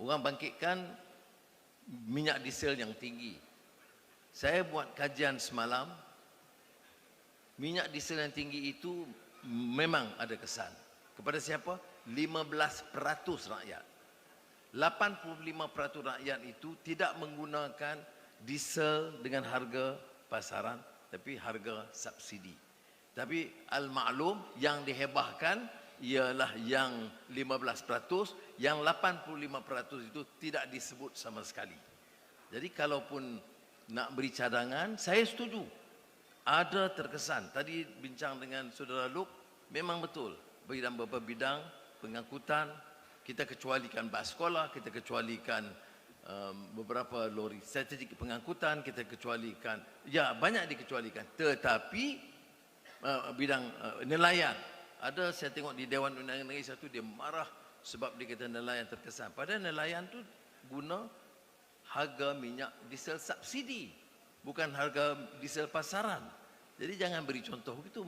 orang bangkitkan minyak diesel yang tinggi. Saya buat kajian semalam, minyak diesel yang tinggi itu memang ada kesan. Kepada siapa? 15% rakyat. 85% rakyat itu tidak menggunakan diesel dengan harga pasaran, tapi harga subsidi. Tapi al-maklum yang dihebahkan ialah yang 15%, yang 85% itu tidak disebut sama sekali. Jadi kalaupun nak beri cadangan, saya setuju. Ada terkesan. Tadi bincang dengan saudara Luke, memang betul. Dalam beberapa bidang pengangkutan, kita kecualikan bas sekolah, kita kecualikan beberapa lori strategik pengangkutan, kita kecualikan, ya banyak dikecualikan. Tetapi bidang nelayan, ada saya tengok di Dewan Undangan Negeri satu, dia marah sebab dia kata nelayan terkesan. Padahal nelayan tu guna harga minyak diesel subsidi, bukan harga diesel pasaran. Jadi jangan beri contoh begitu.